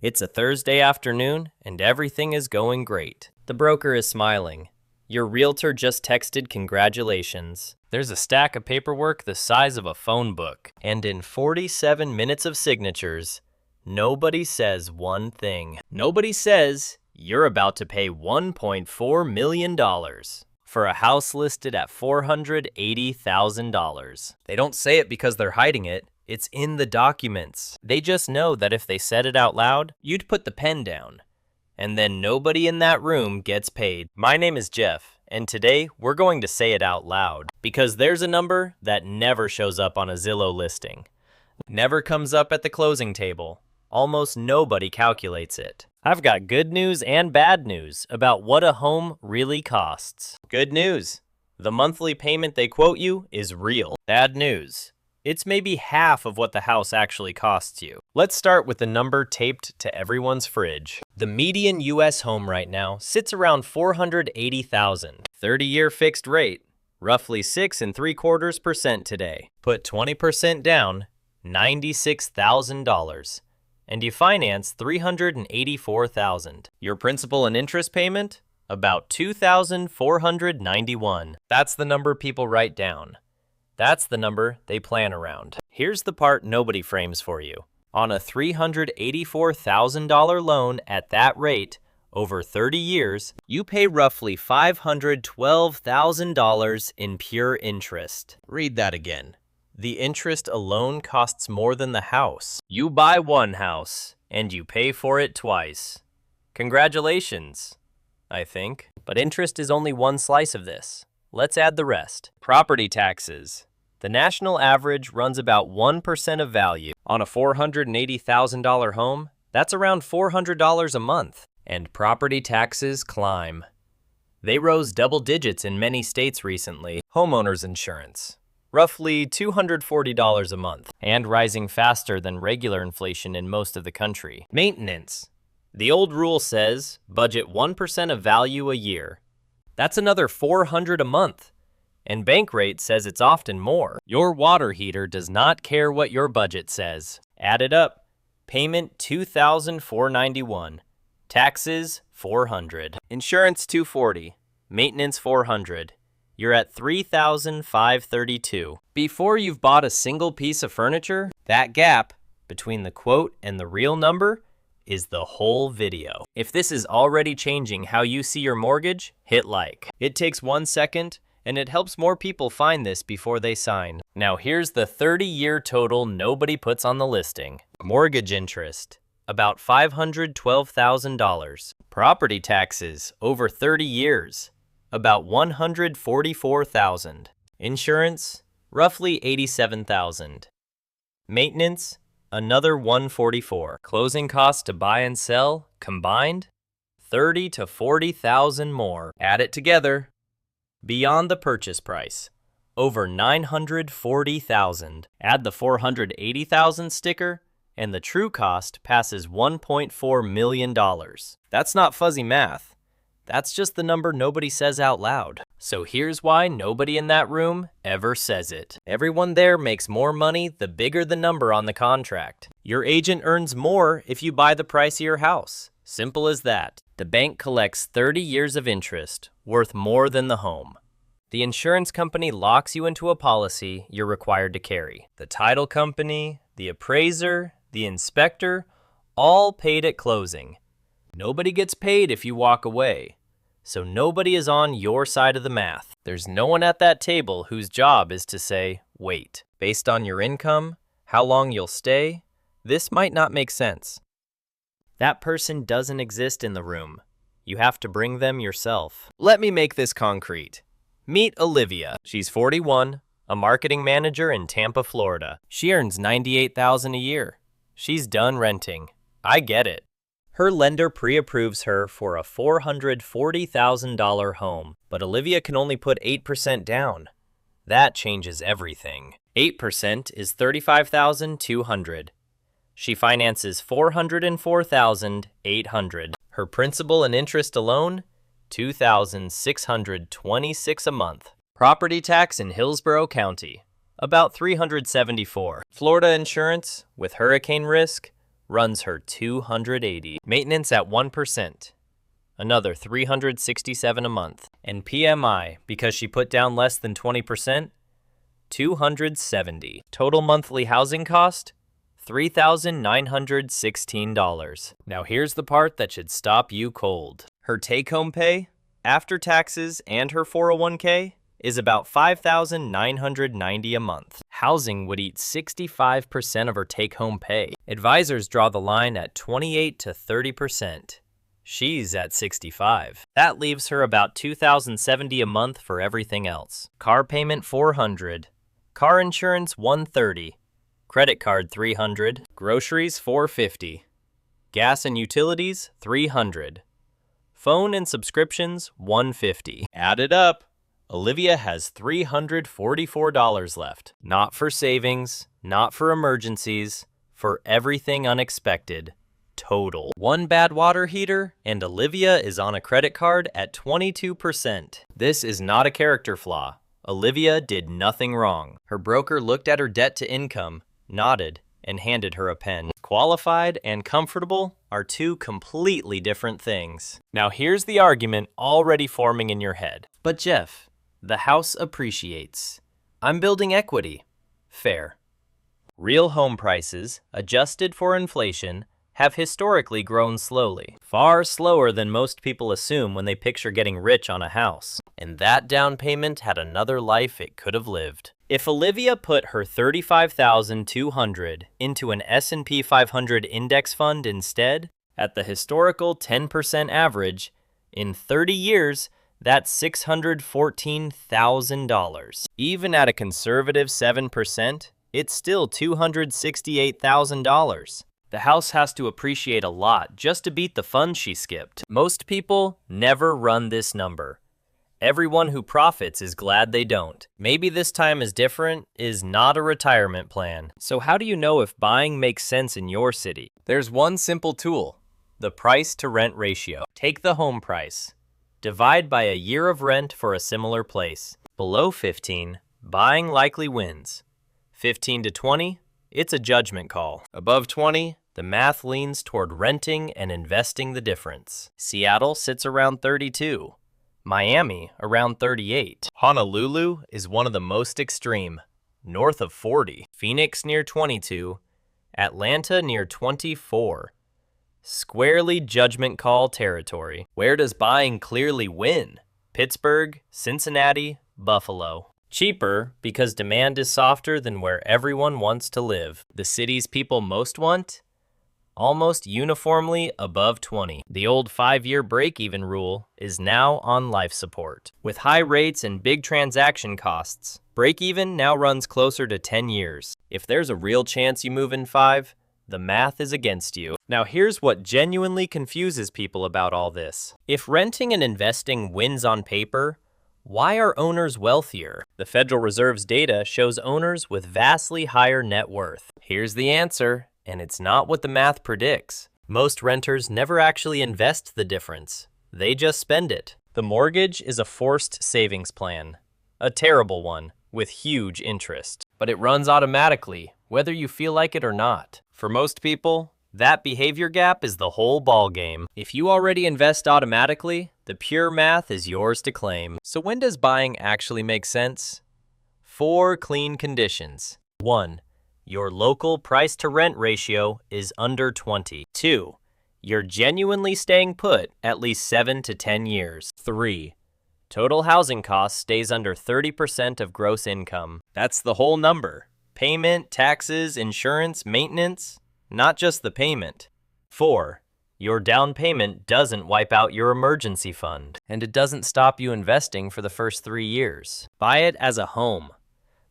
It's a Thursday afternoon, and everything is going great. The broker is smiling. Your realtor just texted congratulations. There's a stack of paperwork the size of a phone book. And in 47 minutes of signatures, nobody says one thing. Nobody says you're about to pay $1.4 million for a house listed at $480,000. They don't say it because they're hiding it. It's in the documents. They just know that if they said it out loud, you'd put the pen down. And then nobody in that room gets paid. My name is Jeff, and today we're going to say it out loud. Because there's a number that never shows up on a Zillow listing. Never comes up at the closing table. Almost nobody calculates it. I've got good news and bad news about what a home really costs. Good news. The monthly payment they quote you is real. Bad news. It's maybe half of what the house actually costs you. Let's start with the number taped to everyone's fridge. The median U.S. home right now sits around $480,000. 30-year fixed rate, roughly 6.75% today. Put 20% down, $96,000. And you finance $384,000. Your principal and interest payment? About $2,491. That's the number people write down. That's the number they plan around. Here's the part nobody frames for you. On a $384,000 loan at that rate, over 30 years, you pay roughly $512,000 in pure interest. Read that again. The interest alone costs more than the house. You buy one house, and you pay for it twice. Congratulations, I think. But interest is only one slice of this. Let's add the rest. Property taxes. The national average runs about 1% of value. On a $480,000 home, that's around $400 a month. And property taxes climb. They rose double digits in many states recently. Homeowners insurance, roughly $240 a month, and rising faster than regular inflation in most of the country. Maintenance. The old rule says budget 1% of value a year. That's another $400 a month. And Bankrate says it's often more. Your water heater does not care what your budget says. Add it up. Payment $2,491. Taxes $400. Insurance $240. Maintenance $400. You're at $3,532. Before you've bought a single piece of furniture, that gap between the quote and the real number is the whole video. If this is already changing how you see your mortgage, hit like. It takes 1 second, and it helps more people find this before they sign. Now here's the 30-year total nobody puts on the listing. Mortgage interest, about $512,000. Property taxes, over 30 years, about $144,000. Insurance, roughly $87,000. Maintenance, another $144,000. Closing costs to buy and sell, combined, $30,000 to $40,000 more. Add it together. Beyond the purchase price, over $940,000. Add the $480,000 sticker, and the true cost passes $1.4 million. That's not fuzzy math. That's just the number nobody says out loud. So here's why nobody in that room ever says it. Everyone there makes more money the bigger the number on the contract. Your agent earns more if you buy the pricier house. Simple as that. The bank collects 30 years of interest, worth more than the home. The insurance company locks you into a policy you're required to carry. The title company, the appraiser, the inspector, all paid at closing. Nobody gets paid if you walk away. So nobody is on your side of the math. There's no one at that table whose job is to say, wait, based on your income, how long you'll stay, this might not make sense. That person doesn't exist in the room. You have to bring them yourself. Let me make this concrete. Meet Olivia. She's 41, a marketing manager in Tampa, Florida. She earns $98,000 a year. She's done renting. I get it. Her lender pre-approves her for a $440,000 home, but Olivia can only put 8% down. That changes everything. 8% is $35,200. She finances $404,800. Her principal and interest alone, $2,626 a month. Property tax in Hillsborough County, about $374. Florida insurance with hurricane risk, runs her $280. Maintenance at 1%, another $367 a month. And PMI, because she put down less than 20%, $270. Total monthly housing cost, $3,916. Now here's the part that should stop you cold. Her take-home pay, after taxes and her 401k, is about $5,990 a month. Housing would eat 65% of her take-home pay. Advisors draw the line at 28 to 30%. She's at 65. That leaves her about $2,070 a month for everything else. Car payment $400, car insurance $130, credit card $300, groceries $450, gas and utilities $300, phone and subscriptions $150. Add it up. Olivia has $344 left. Not for savings, not for emergencies, for everything unexpected. Total. One bad water heater, and Olivia is on a credit card at 22%. This is not a character flaw. Olivia did nothing wrong. Her broker looked at her debt to income, nodded, and handed her a pen. Qualified and comfortable are two completely different things. Now here's the argument already forming in your head. But Jeff, the house appreciates. I'm building equity. Fair. Real home prices, adjusted for inflation, have historically grown slowly. Far slower than most people assume when they picture getting rich on a house. And that down payment had another life it could have lived. If Olivia put her $35,200 into an S&P 500 index fund instead, at the historical 10% average, in 30 years, that's $614,000. Even at a conservative 7%, it's still $268,000. The house has to appreciate a lot just to beat the fund she skipped. Most people never run this number. Everyone who profits is glad they don't. Maybe this time is different is not a retirement plan. So how do you know if buying makes sense in your city? There's one simple tool, the price to rent ratio. Take the home price. Divide by a year of rent for a similar place. Below 15, buying likely wins. 15 to 20, it's a judgment call. Above 20, the math leans toward renting and investing the difference. Seattle sits around 32. Miami around 38. Honolulu is one of the most extreme, north of 40. Phoenix near 22. Atlanta near 24. Squarely judgment call territory. Where does buying clearly win? Pittsburgh, Cincinnati, Buffalo. Cheaper because demand is softer than where everyone wants to live. The cities people most want? Almost uniformly above 20. The old 5-year break-even rule is now on life support. With high rates and big transaction costs, break-even now runs closer to 10 years. If there's a real chance you move in 5, the math is against you. Now here's what genuinely confuses people about all this. If renting and investing wins on paper, why are owners wealthier? The Federal Reserve's data shows owners with vastly higher net worth. Here's the answer, and it's not what the math predicts. Most renters never actually invest the difference. They just spend it. The mortgage is a forced savings plan. A terrible one, with huge interest. But it runs automatically, whether you feel like it or not. For most people, that behavior gap is the whole ballgame. If you already invest automatically, the pure math is yours to claim. So when does buying actually make sense? 4 clean conditions. 1. Your local price-to-rent ratio is under 20. 2. You're genuinely staying put at least 7 to 10 years. 3. Total housing cost stays under 30% of gross income. That's the whole number. Payment, taxes, insurance, maintenance, not just the payment. 4. Your down payment doesn't wipe out your emergency fund, and it doesn't stop you investing for the first 3 years. Buy it as a home,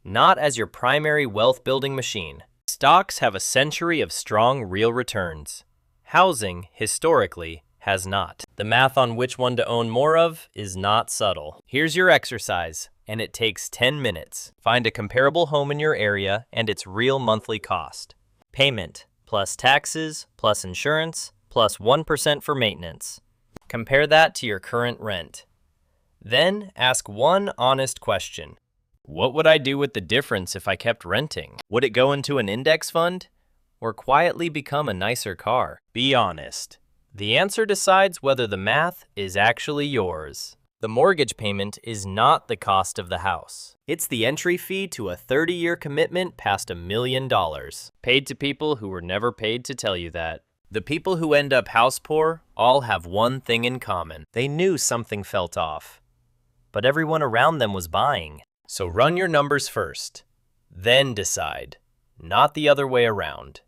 not as your primary wealth-building machine. Stocks have a century of strong real returns. Housing, historically, has not. The math on which one to own more of is not subtle. Here's your exercise, and it takes 10 minutes. Find a comparable home in your area and its real monthly cost. Payment, plus taxes, plus insurance, plus 1% for maintenance. Compare that to your current rent. Then ask one honest question. What would I do with the difference if I kept renting? Would it go into an index fund? or quietly become a nicer car? Be honest. The answer decides whether the math is actually yours. The mortgage payment is not the cost of the house. It's the entry fee to a 30-year commitment past $1 million. Paid to people who were never paid to tell you that. The people who end up house poor all have one thing in common. They knew something felt off, but everyone around them was buying. So run your numbers first, then decide, not the other way around.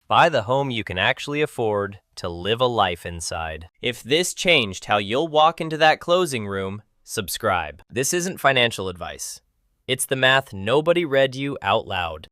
Buy the home you can actually afford to live a life inside. If this changed how you'll walk into that closing room, subscribe. This isn't financial advice. It's the math nobody read you out loud.